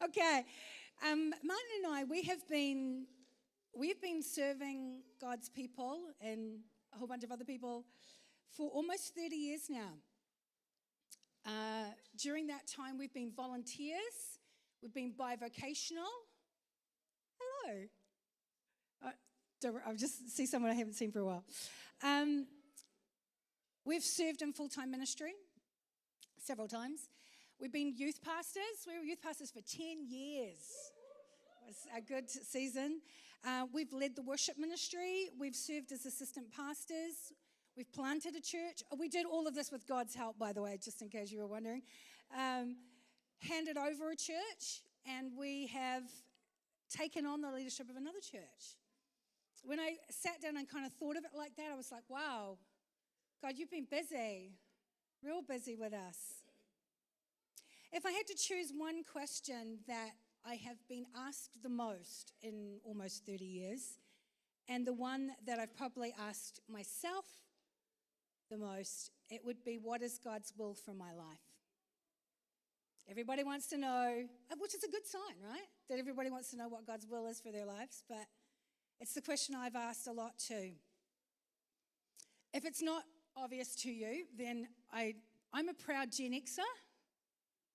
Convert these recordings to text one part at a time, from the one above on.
Okay. Martin and I, we've been serving God's people and a whole bunch of other people for almost 30 years now. During that time, we've been volunteers. We've been bivocational. Hello. I've just see someone I haven't seen for a while. We've served in full-time ministry several times. We've been youth pastors. We were youth pastors for 10 years. It was a good season. We've led the worship ministry. We've served as assistant pastors. We've planted a church. We did all of this with God's help, by the way, just in case you were wondering. Handed over a church, and we have taken on the leadership of another church. When I sat down and kind of thought of it like that, I was like, wow, God, you've been busy, real busy with us. If I had to choose one question that I have been asked the most in almost 30 years, and the one that I've probably asked myself the most, it would be, what is God's will for my life? Everybody wants to know, which is a good sign, right? That everybody wants to know what God's will is for their lives, but it's the question I've asked a lot too. If it's not obvious to you, then I'm a proud Gen Xer.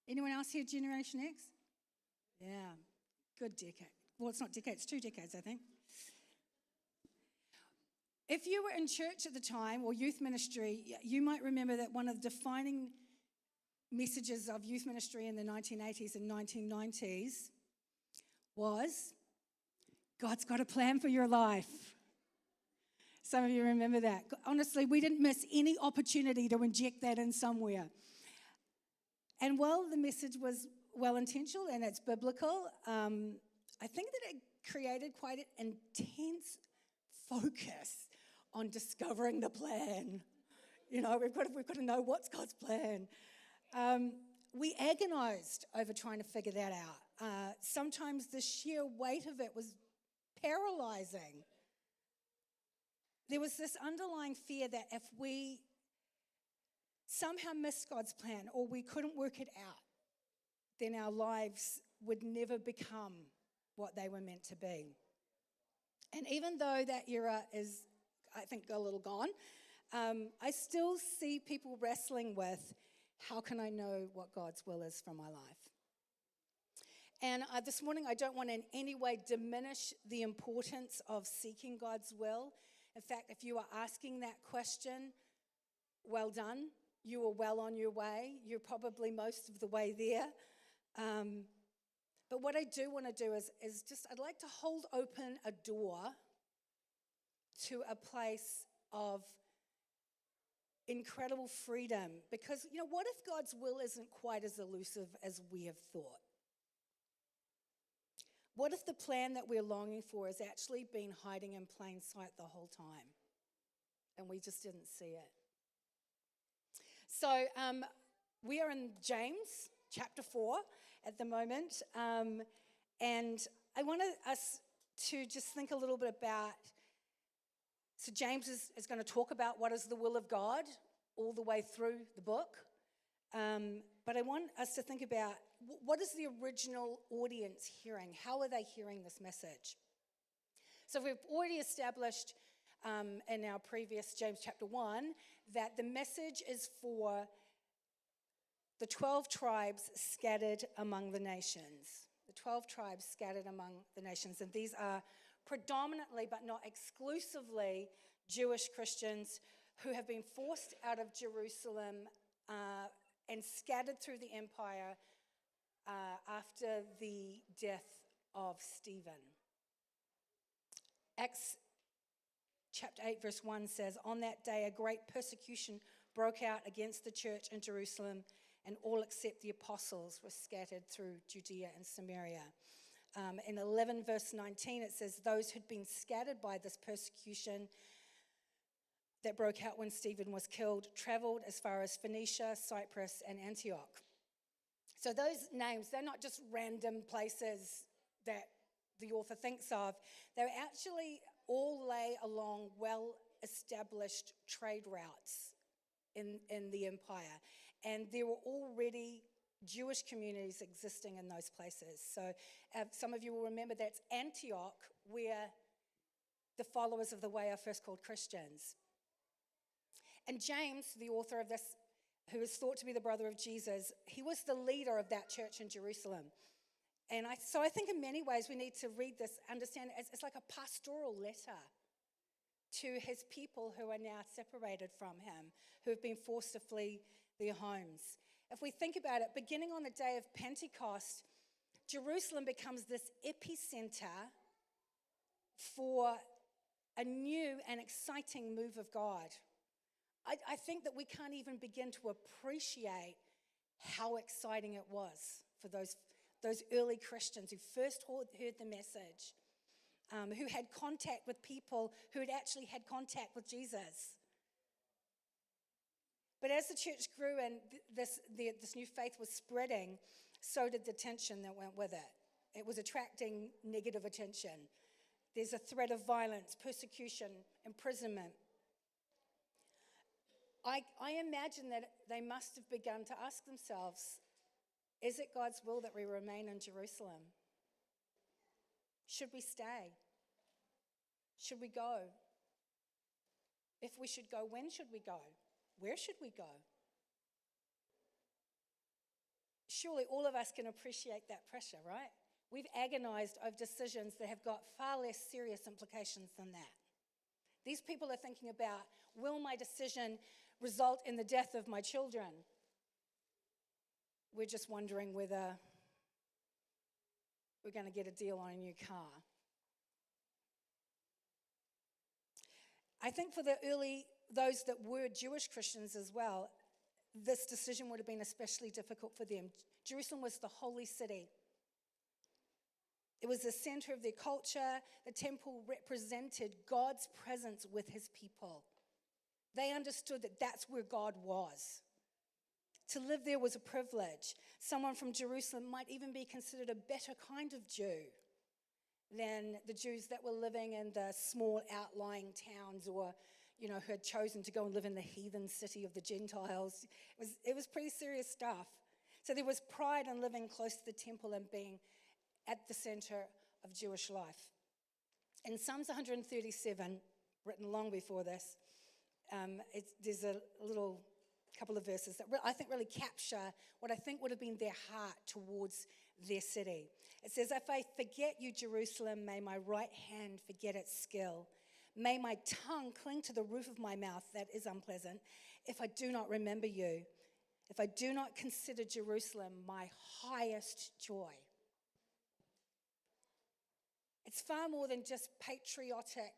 Anyone else here Generation X? Yeah, good decade. Well, it's not decades, 2 decades, I think. If you were in church at the time or youth ministry, you might remember that one of the defining messages of youth ministry in the 1980s and 1990s was, God's got a plan for your life. Some of you remember that. Honestly, we didn't miss any opportunity to inject that in somewhere. And while the message was well-intentioned and it's biblical, I think that it created quite an intense focus on discovering the plan. You know, we've got to know what's God's plan. We agonized over trying to figure that out. Sometimes the sheer weight of it was paralyzing. There was this underlying fear that if we somehow missed God's plan or we couldn't work it out, then our lives would never become what they were meant to be. And even though that era is, I think, a little gone, I still see people wrestling with, how can I know what God's will is for my life? And this morning, I don't want to in any way diminish the importance of seeking God's will. In fact, if you are asking that question, well done. You are well on your way. You're probably most of the way there. But what I do want to do is just, I'd like to hold open a door to a place of incredible freedom. Because, you know, what if God's will isn't quite as elusive as we have thought? What if the plan that we're longing for has actually been hiding in plain sight the whole time and we just didn't see it? So we are in James chapter 4 at the moment, and I want us to just think a little bit about, so James is going to talk about what is the will of God all the way through the book, but I want us to think about, what is the original audience hearing? How are they hearing this message? So we've already established in our previous James chapter 1 that the message is for the 12 tribes scattered among the nations. The 12 tribes scattered among the nations. And these are predominantly, but not exclusively, Jewish Christians who have been forced out of Jerusalem and scattered through the empire after the death of Stephen. Acts chapter 8 verse 1 says, on that day a great persecution broke out against the church in Jerusalem, and all except the apostles were scattered through Judea and Samaria. In 11 verse 19 it says, those who'd been scattered by this persecution that broke out when Stephen was killed traveled as far as Phoenicia, Cyprus, and Antioch. So those names, they're not just random places that the author thinks of. They actually all lay along well-established trade routes in the empire. And there were already Jewish communities existing in those places. So some of you will remember that's Antioch, where the followers of the way are first called Christians. And James, the author of this, who is thought to be the brother of Jesus, he was the leader of that church in Jerusalem. And so I think in many ways we need to read this, understand it, it's like a pastoral letter to his people who are now separated from him, who have been forced to flee their homes. If we think about it, beginning on the day of Pentecost, Jerusalem becomes this epicenter for a new and exciting move of God. I think that we can't even begin to appreciate how exciting it was for those early Christians who first heard the message, who had contact with people who had actually had contact with Jesus. But as the church grew and this new faith was spreading, so did the tension that went with it. It was attracting negative attention. There's a threat of violence, persecution, imprisonment. I imagine that they must have begun to ask themselves, is it God's will that we remain in Jerusalem? Should we stay? Should we go? If we should go, when should we go? Where should we go? Surely all of us can appreciate that pressure, right? We've agonized over decisions that have got far less serious implications than that. These people are thinking about, will my decision result in the death of my children? We're just wondering whether we're going to get a deal on a new car. I think for those that were Jewish Christians as well, this decision would have been especially difficult for them. Jerusalem was the holy city. It was the center of their culture. The temple represented God's presence with his people. They understood that that's where God was. To live there was a privilege. Someone from Jerusalem might even be considered a better kind of Jew than the Jews that were living in the small outlying towns or, who had chosen to go and live in the heathen city of the Gentiles. It was pretty serious stuff. So there was pride in living close to the temple and being at the center of Jewish life. In Psalms 137, written long before this, there's a little couple of verses that I think really capture what I think would have been their heart towards their city. It says, if I forget you, Jerusalem, may my right hand forget its skill. May my tongue cling to the roof of my mouth, that is unpleasant, if I do not remember you, if I do not consider Jerusalem my highest joy. It's far more than just patriotic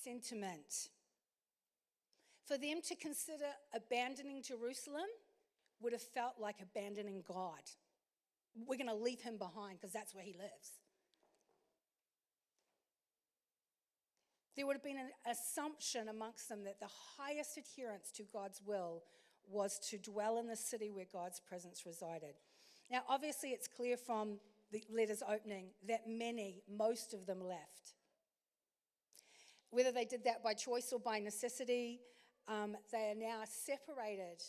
sentiment. For them to consider abandoning Jerusalem would have felt like abandoning God. We're going to leave him behind because that's where he lives. There would have been an assumption amongst them that the highest adherence to God's will was to dwell in the city where God's presence resided. Now, obviously, it's clear from the letter's opening that most of them left. Whether they did that by choice or by necessity, they are now separated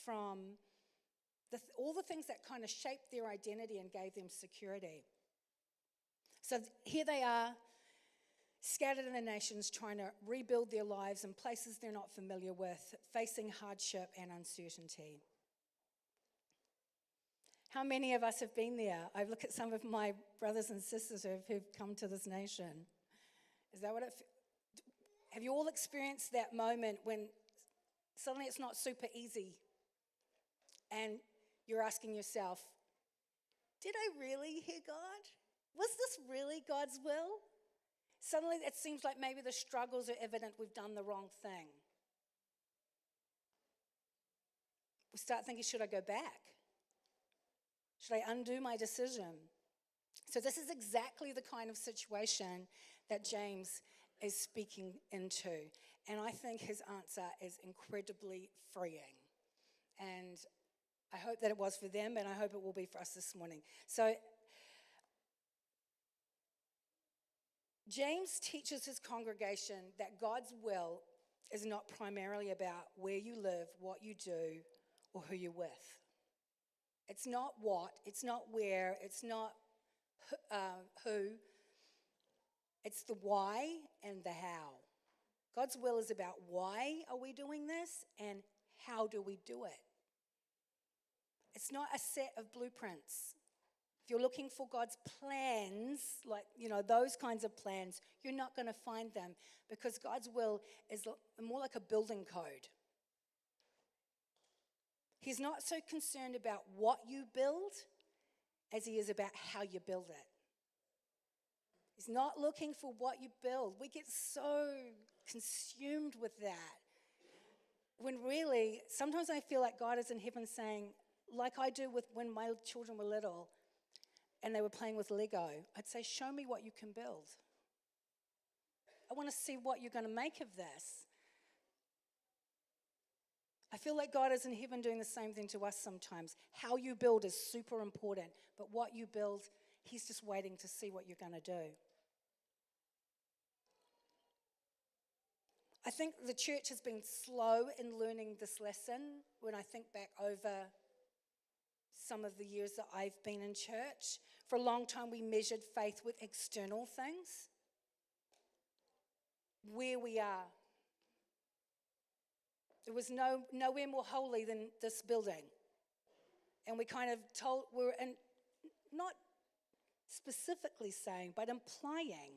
from all the things that kind of shaped their identity and gave them security. So here they are, scattered in the nations, trying to rebuild their lives in places they're not familiar with, facing hardship and uncertainty. How many of us have been there? I look at some of my brothers and sisters who've come to this nation. Is that what have you all experienced that moment when suddenly it's not super easy and you're asking yourself, did I really hear God? Was this really God's will? Suddenly it seems like maybe the struggles are evident we've done the wrong thing. We start thinking, should I go back? Should I undo my decision? So this is exactly the kind of situation that James is speaking into. And I think his answer is incredibly freeing. And I hope that it was for them, and I hope it will be for us this morning. So James teaches his congregation that God's will is not primarily about where you live, what you do, or who you're with. It's not what, it's not where, it's not who. It's the why and the how. God's will is about why are we doing this and how do we do it. It's not a set of blueprints. If you're looking for God's plans, like, those kinds of plans, you're not going to find them, because God's will is more like a building code. He's not so concerned about what you build as he is about how you build it. He's not looking for what you build. We get so consumed with that. When really, sometimes I feel like God is in heaven saying, like I do with when my children were little and they were playing with Lego, I'd say, show me what you can build. I want to see what you're going to make of this. I feel like God is in heaven doing the same thing to us sometimes. How you build is super important, but what you build, he's just waiting to see what you're going to do. I think the church has been slow in learning this lesson when I think back over some of the years that I've been in church. For a long time, we measured faith with external things. Where we are. It was nowhere more holy than this building. And we kind of not specifically saying, but implying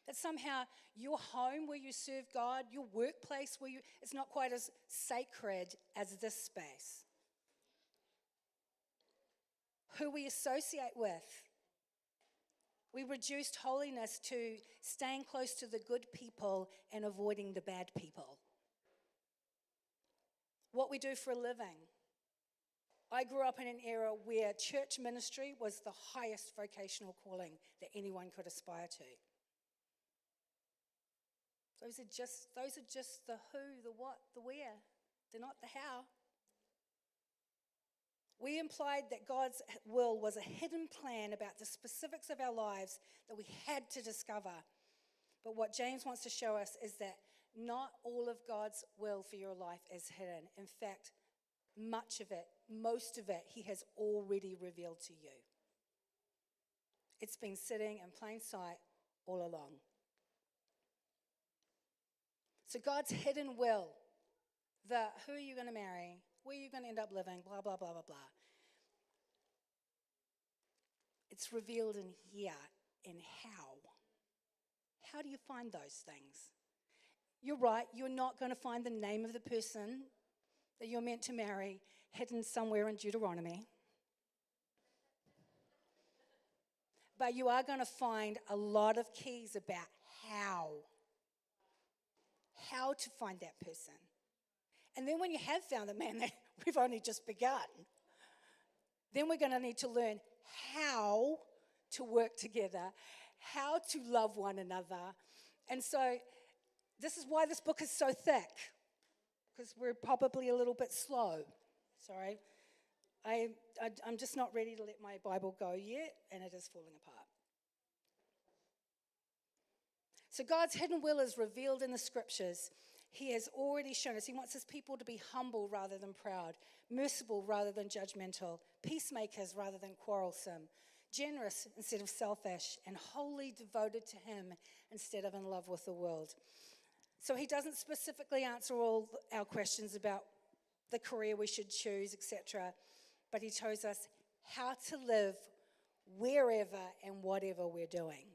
that somehow your home where you serve God, your workplace it's not quite as sacred as this space. Who we associate with. We reduced holiness to staying close to the good people and avoiding the bad people. What we do for a living. I grew up in an era where church ministry was the highest vocational calling that anyone could aspire to. Those are just the who, the what, the where. They're not the how. We implied that God's will was a hidden plan about the specifics of our lives that we had to discover. But what James wants to show us is that not all of God's will for your life is hidden. In fact, much of it, most of it, he has already revealed to you. It's been sitting in plain sight all along. So God's hidden will, who are you going to marry, where are you going to end up living, blah, blah, blah, blah, blah. It's revealed in here, in how. How do you find those things? You're right, you're not going to find the name of the person that you're meant to marry hidden somewhere in Deuteronomy. But you are going to find a lot of keys about how to find that person. And then when you have found the man, we've only just begun. Then we're going to need to learn how to work together, how to love one another. And so this is why this book is so thick, because we're probably a little bit slow. Sorry. I'm just not ready to let my Bible go yet, and it is falling apart. So God's hidden will is revealed in the scriptures. He has already shown us. He wants his people to be humble rather than proud, merciful rather than judgmental, peacemakers rather than quarrelsome, generous instead of selfish, and wholly devoted to him instead of in love with the world. So he doesn't specifically answer all our questions about the career we should choose, etc., but he shows us how to live wherever and whatever we're doing.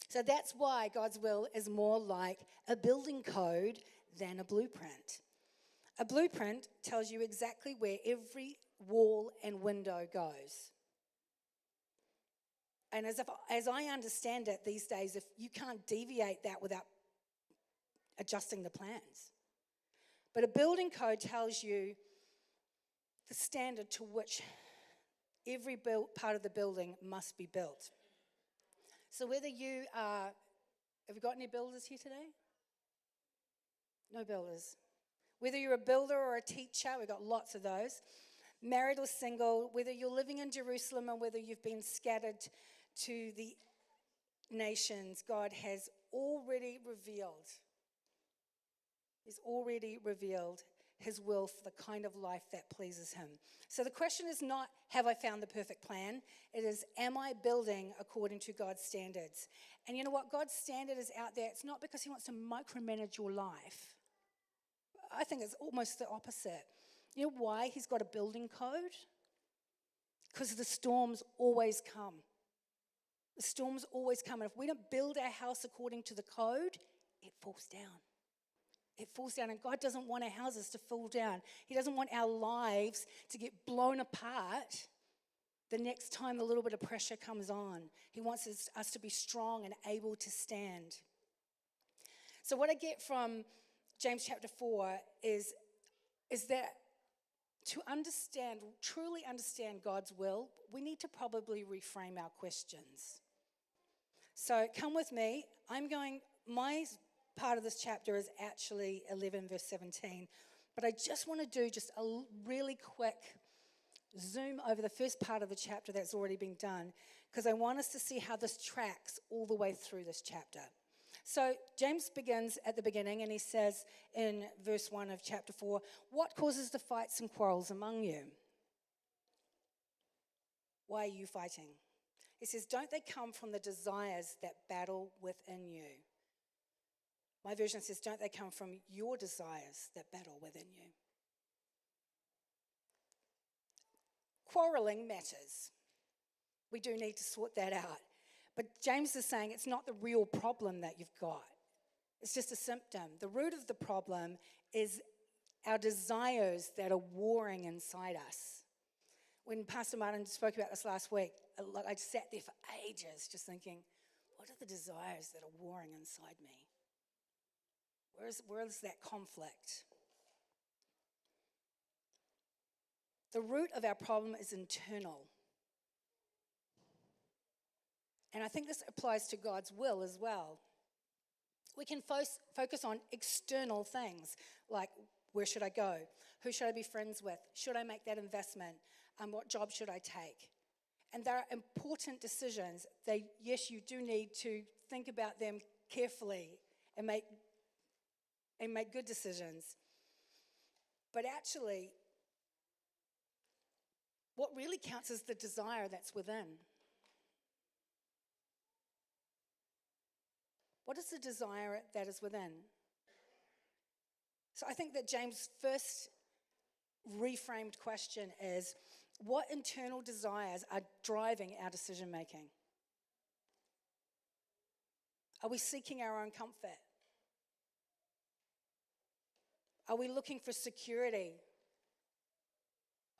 So that's why God's will is more like a building code than a blueprint. A blueprint tells you exactly where every wall and window goes. And as I understand it these days, if you can't deviate that without adjusting the plans. But a building code tells you the standard to which every part of the building must be built. So whether you are, have we got any builders here today? No builders. Whether you're a builder or a teacher, we've got lots of those. Married or single, whether you're living in Jerusalem or whether you've been scattered to the nations, God has already revealed. He's already revealed his will for the kind of life that pleases him. So the question is not, have I found the perfect plan? It is, am I building according to God's standards? And you know what? God's standard is out there. It's not because he wants to micromanage your life. I think it's almost the opposite. You know why he's got a building code? Because the storms always come. The storms always come. And if we don't build our house according to the code, it falls down. It falls down, and God doesn't want our houses to fall down. He doesn't want our lives to get blown apart the next time a little bit of pressure comes on. He wants us to be strong and able to stand. So what I get from James chapter 4 is that to truly understand God's will, we need to probably reframe our questions. So come with me. My part of this chapter is actually 11 verse 17, but I just want to do just a really quick zoom over the first part of the chapter that's already been done, because I want us to see how this tracks all the way through this chapter. So James begins at the beginning, and he says in verse 1 of chapter 4, what causes the fights and quarrels among you? Why are you fighting? He says, don't they come from the desires that battle within you? My version says, don't they come from your desires that battle within you? Quarreling matters. We do need to sort that out. But James is saying it's not the real problem that you've got. It's just a symptom. The root of the problem is our desires that are warring inside us. When Pastor Martin spoke about this last week, I sat there for ages just thinking, what are the desires that are warring inside me? Where is that conflict? The root of our problem is internal. And I think this applies to God's will as well. We can focus on external things, like where should I go? Who should I be friends with? Should I make that investment? What job should I take? And there are important decisions. Yes, you do need to think about them carefully and make good decisions. But actually, what really counts is the desire that's within. What is the desire that is within? So I think that James' first reframed question is, what internal desires are driving our decision making? Are we seeking our own comfort? Are we looking for security?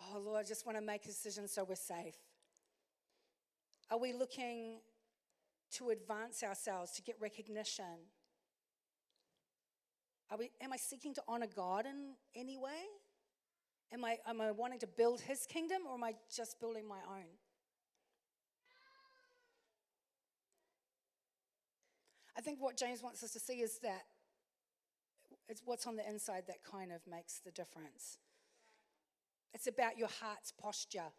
Oh, Lord, I just want to make a decision so we're safe. Are we looking to advance ourselves, to get recognition? Am I seeking to honor God in any way? Am I wanting to build his kingdom, or am I just building my own? I think what James wants us to see is that it's what's on the inside that kind of makes the difference. It's about your heart's posture.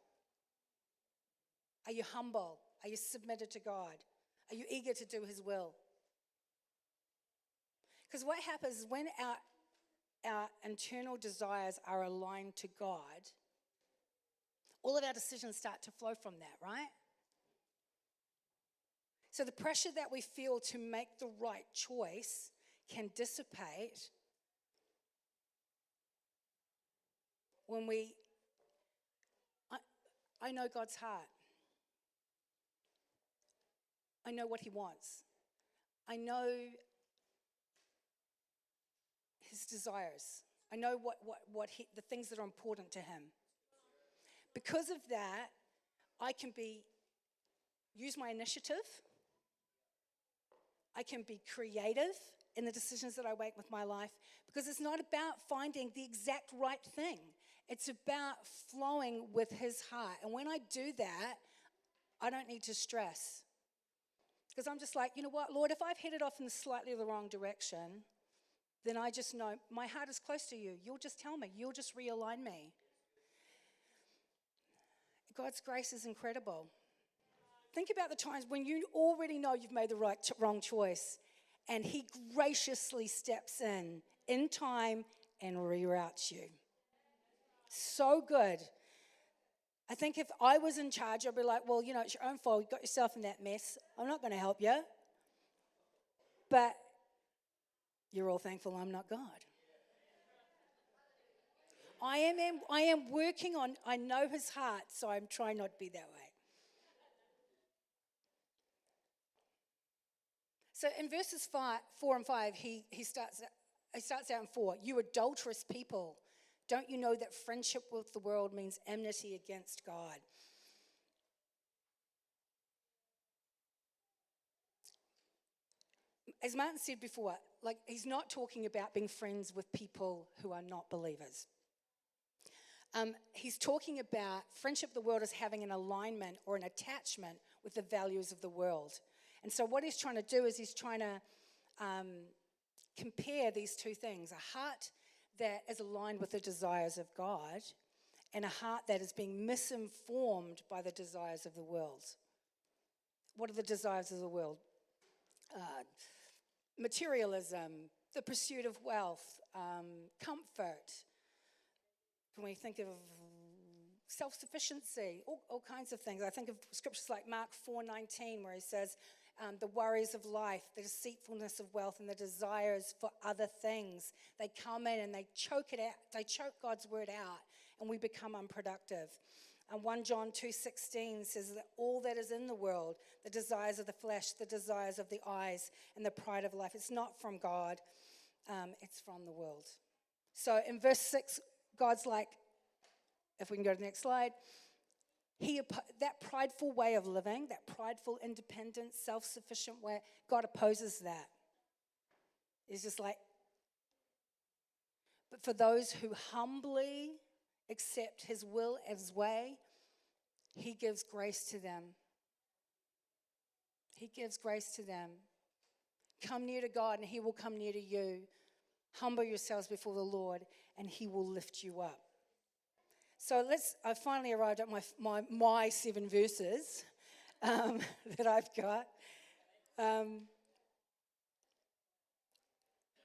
Are you humble? Are you submitted to God? Are you eager to do his will? Because what happens is when our internal desires are aligned to God, all of our decisions start to flow from that, right? So the pressure that we feel to make the right choice can dissipate when I know God's heart. I know what he wants. I know his desires. I know the things that are important to him. Because of that, I can use my initiative. I can be creative in the decisions that I make with my life, because it's not about finding the exact right thing. It's about flowing with his heart. And when I do that, I don't need to stress. Because I'm just like, you know what, Lord, if I've headed off in slightly the wrong direction, then I just know my heart is close to you. You'll just tell me. You'll just realign me. God's grace is incredible. Think about the times when you already know you've made the wrong choice, and he graciously steps in time and reroutes you. So good. I think if I was in charge, I'd be like, well, it's your own fault. You got yourself in that mess. I'm not going to help you. But you're all thankful I'm not God. I am working on, I know his heart, so I'm trying not to be that way. So in verses 4 and 5, he starts out in 4. You adulterous people, don't you know that friendship with the world means enmity against God? As Martin said before, he's not talking about being friends with people who are not believers. He's talking about friendship with the world as having an alignment or an attachment with the values of the world. And so what he's trying to do is he's trying to compare these two things, a heart that is aligned with the desires of God and a heart that is being misinformed by the desires of the world. What are the desires of the world? Materialism, the pursuit of wealth, comfort. Can we think of self-sufficiency, all kinds of things? I think of scriptures like Mark 4:19, where he says, the worries of life, the deceitfulness of wealth, and the desires for other things. They come in and they choke it out. They choke God's word out, and we become unproductive. And 1 John 2:16 says that all that is in the world, the desires of the flesh, the desires of the eyes, and the pride of life, it's not from God, it's from the world. So in verse 6, God's like, if we can go to the next slide, that prideful way of living, that prideful, independent, self-sufficient way, God opposes that. It's just like, but for those who humbly accept his will as way, he gives grace to them. He gives grace to them. Come near to God and he will come near to you. Humble yourselves before the Lord and he will lift you up. So I finally arrived at my 7 verses that I've got.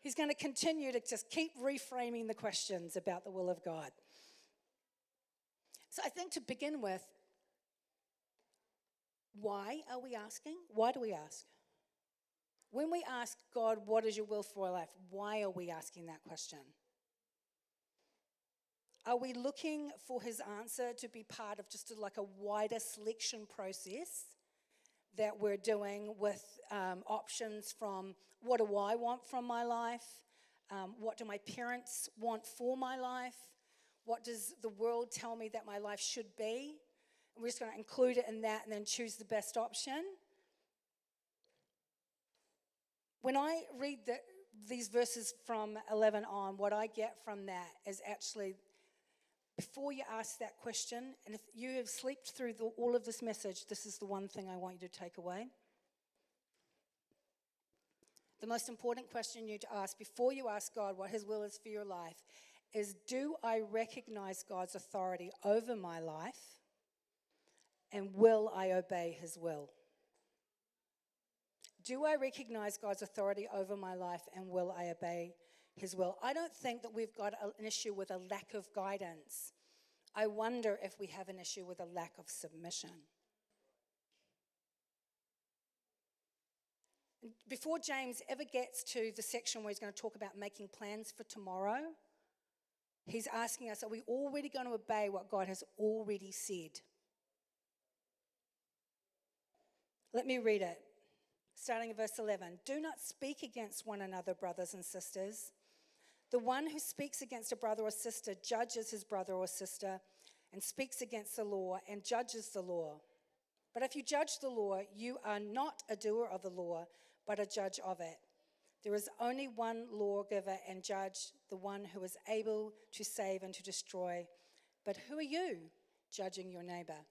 He's going to continue to just keep reframing the questions about the will of God. So I think to begin with, why are we asking? Why do we ask? When we ask God, what is your will for our life? Why are we asking that question? Are we looking for his answer to be part of just like a wider selection process that we're doing with options from what do I want from my life? What do my parents want for my life? What does the world tell me that my life should be? And we're just going to include it in that and then choose the best option. When I read these verses from 11 on, what I get from that is actually, before you ask that question, and if you have slept through all of this message, this is the one thing I want you to take away. The most important question you need to ask before you ask God what his will is for your life is, do I recognize God's authority over my life? And will I obey his will? Do I recognize God's authority over my life and will I obey his will? I don't think that we've got an issue with a lack of guidance. I wonder if we have an issue with a lack of submission. Before James ever gets to the section where he's going to talk about making plans for tomorrow, he's asking us, are we already going to obey what God has already said? Let me read it. Starting at verse 11. Do not speak against one another, brothers and sisters. The one who speaks against a brother or sister judges his brother or sister and speaks against the law and judges the law. But if you judge the law, you are not a doer of the law, but a judge of it. There is only one lawgiver and judge, the one who is able to save and to destroy. But who are you judging your neighbor?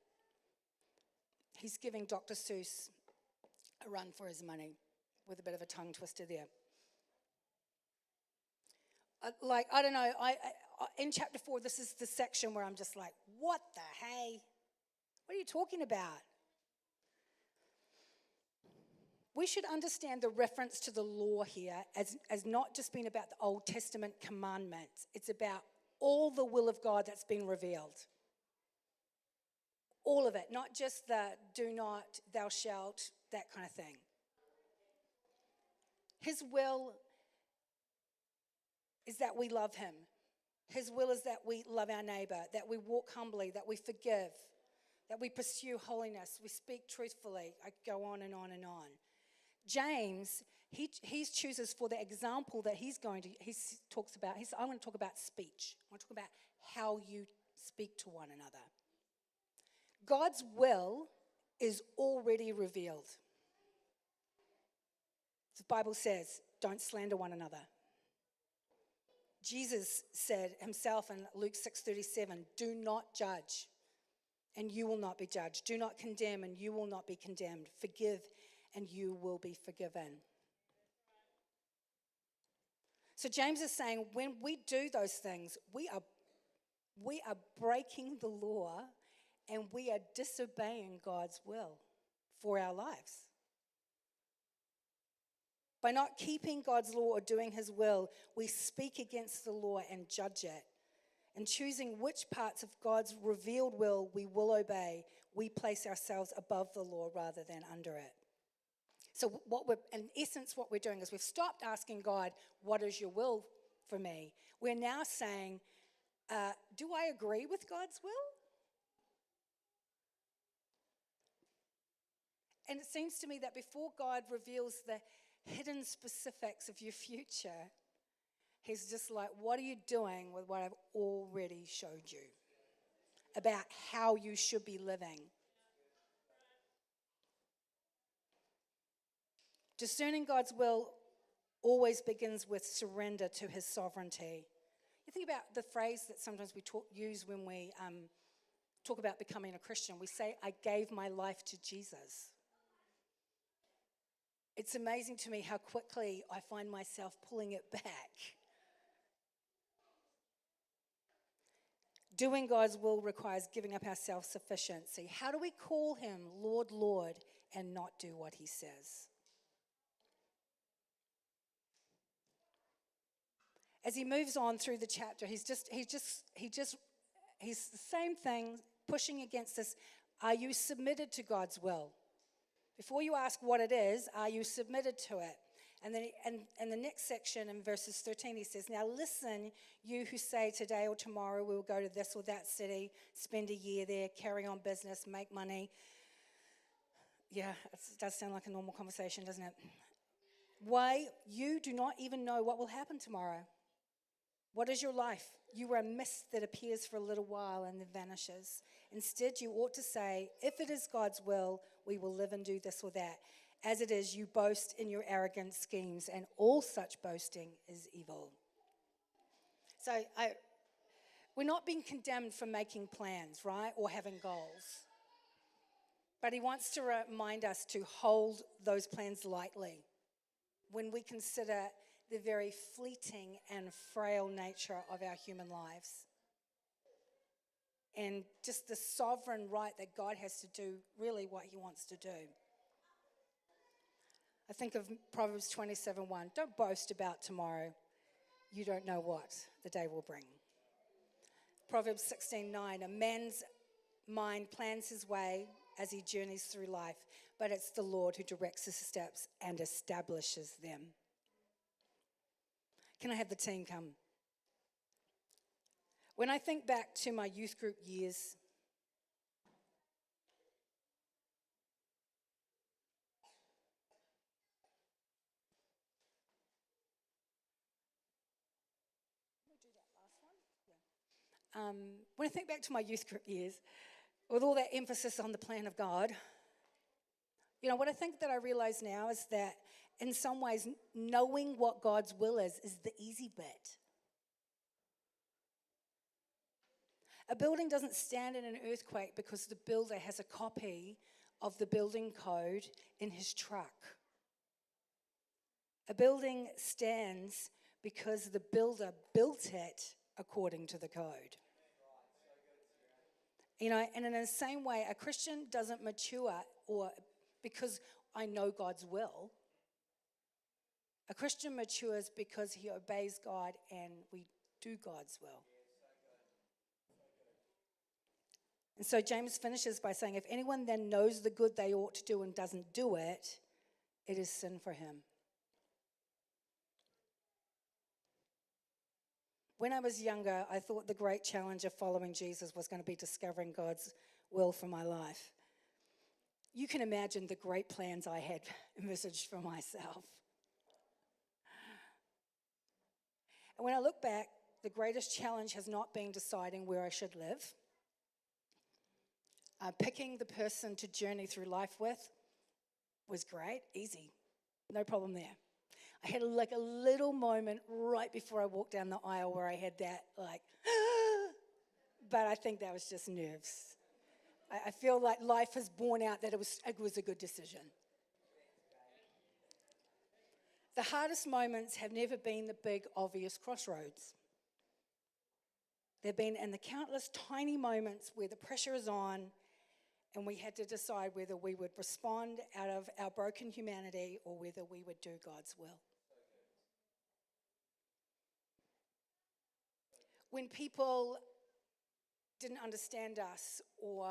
He's giving Dr. Seuss a run for his money with a bit of a tongue twister there. I don't know, in chapter 4, this is the section where I'm just like, what the hey? What are you talking about? We should understand the reference to the law here as not just being about the Old Testament commandments. It's about all the will of God that's been revealed. All of it, not just the do not, thou shalt, that kind of thing. His will is that we love him. His will is that we love our neighbor, that we walk humbly, that we forgive, that we pursue holiness, we speak truthfully. I go on and on and on. James, he chooses for the example that he talks about. I want to talk about speech. I want to talk about how you speak to one another. God's will is already revealed. The Bible says, don't slander one another. Jesus said himself in Luke 6:37, do not judge, and you will not be judged. Do not condemn, and you will not be condemned. Forgive, and you will be forgiven. So James is saying when we do those things, we are breaking the law and we are disobeying God's will for our lives. By not keeping God's law or doing his will, we speak against the law and judge it. And choosing which parts of God's revealed will we will obey, we place ourselves above the law rather than under it. So in essence, what we're doing is we've stopped asking God, what is your will for me? We're now saying, do I agree with God's will? And it seems to me that before God reveals the hidden specifics of your future, he's just like, what are you doing with what I've already showed you about how you should be living? Discerning God's will always begins with surrender to his sovereignty. You think about the phrase that sometimes we use when we talk about becoming a Christian. We say, I gave my life to Jesus. It's amazing to me how quickly I find myself pulling it back. Doing God's will requires giving up our self-sufficiency. How do we call him Lord, Lord, and not do what he says? As he moves on through the chapter, he's the same thing, pushing against this. Are you submitted to God's will? Before you ask what it is, are you submitted to it? And then the next section in verses 13, he says, now listen, you who say today or tomorrow we will go to this or that city, spend a year there, carry on business, make money. Yeah, it does sound like a normal conversation, doesn't it? Why? You do not even know what will happen tomorrow. What is your life? You are a mist that appears for a little while and then vanishes. Instead, you ought to say, if it is God's will, we will live and do this or that. As it is, you boast in your arrogant schemes, and all such boasting is evil. So we're not being condemned for making plans, right, or having goals. But he wants to remind us to hold those plans lightly when we consider the very fleeting and frail nature of our human lives. And just the sovereign right that God has to do really what he wants to do. I think of Proverbs 27:1. Don't boast about tomorrow. You don't know what the day will bring. Proverbs 16:9. A man's mind plans his way as he journeys through life, but it's the Lord who directs his steps and establishes them. Can I have the team come? When I think back to my youth group years, when I think back to my youth group years, with all that emphasis on the plan of God, what I think that I realize now is that in some ways, knowing what God's will is the easy bit. A building doesn't stand in an earthquake because the builder has a copy of the building code in his truck. A building stands because the builder built it according to the code. And in the same way, a Christian doesn't mature because I know God's will. A Christian matures because he obeys God and we do God's will. And so James finishes by saying, if anyone then knows the good they ought to do and doesn't do it, it is sin for him. When I was younger, I thought the great challenge of following Jesus was going to be discovering God's will for my life. You can imagine the great plans I had envisaged for myself. And when I look back, the greatest challenge has not been deciding where I should live. Picking the person to journey through life with was great, easy, no problem there. I had like a little moment right before I walked down the aisle where I had that but I think that was just nerves. I feel like life has borne out that it was a good decision. The hardest moments have never been the big, obvious crossroads. They've been in the countless tiny moments where the pressure is on and we had to decide whether we would respond out of our broken humanity or whether we would do God's will. When people didn't understand us or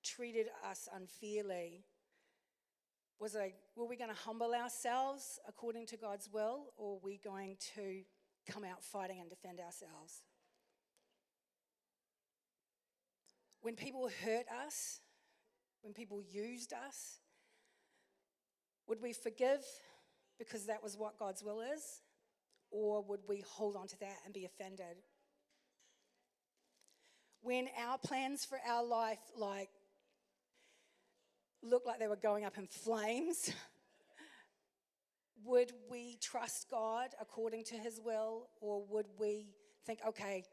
treated us unfairly, were we going to humble ourselves according to God's will, or were we going to come out fighting and defend ourselves? When people hurt us, when people used us, would we forgive because that was what God's will is, or would we hold on to that and be offended? When our plans for our life looked like they were going up in flames, would we trust God according to his will, or would we think, okay,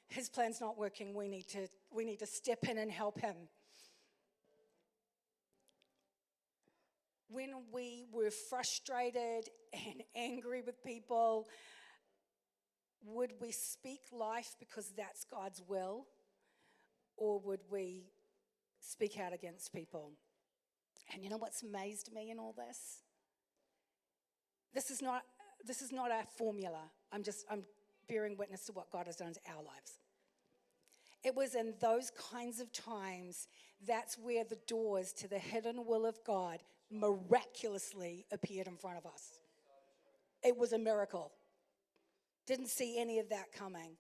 his plan's not working, we need to step in and help him? When we were frustrated and angry with people, would we speak life because that's God's will, or would we speak out against people? And you know what's amazed me in all this? This is not our formula. I'm bearing witness to what God has done in our lives. It was in those kinds of times that's where the doors to the hidden will of God miraculously appeared in front of us. It was a miracle. Didn't see any of that coming.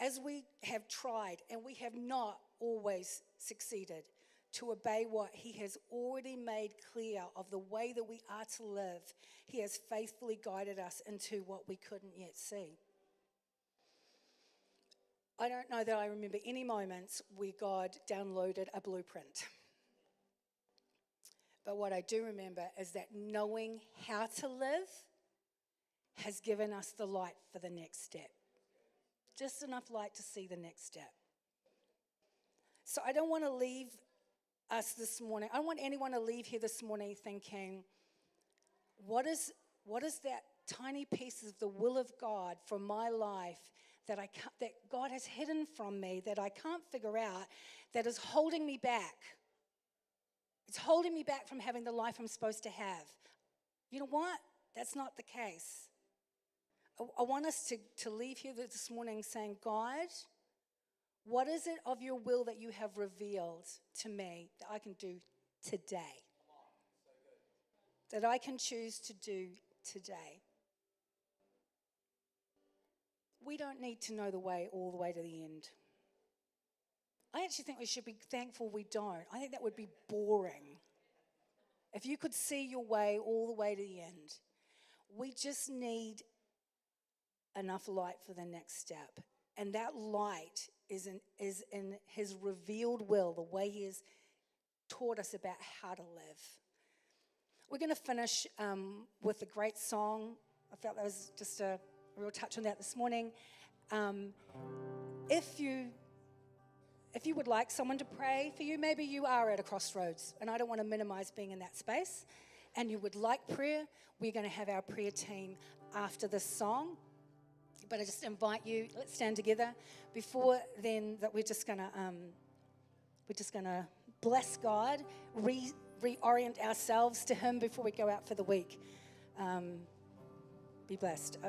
As we have tried, and we have not always succeeded, to obey what he has already made clear of the way that we are to live, he has faithfully guided us into what we couldn't yet see. I don't know that I remember any moments where God downloaded a blueprint. But what I do remember is that knowing how to live has given us the light for the next step. Just enough light to see the next step. So I don't want to leave us this morning. I don't want anyone to leave here this morning thinking, what is that tiny piece of the will of God for my life that God has hidden from me, that I can't figure out, that is holding me back? It's holding me back from having the life I'm supposed to have. You know what? That's not the case. I want us to leave here this morning saying, God, what is it of your will that you have revealed to me that I can do today? That I can choose to do today? We don't need to know the way all the way to the end. I actually think we should be thankful we don't. I think that would be boring. If you could see your way all the way to the end. We just need enough light for the next step. And that light is in his revealed will, the way he has taught us about how to live. We're going to finish with a great song. I felt that was just a real touch on that this morning. If you would like someone to pray for you, maybe you are at a crossroads, and I don't want to minimize being in that space, and you would like prayer, we're going to have our prayer team after this song. But I just invite you, let's stand together. Before then, that we're just gonna bless God, reorient ourselves to Him before we go out for the week. Be blessed.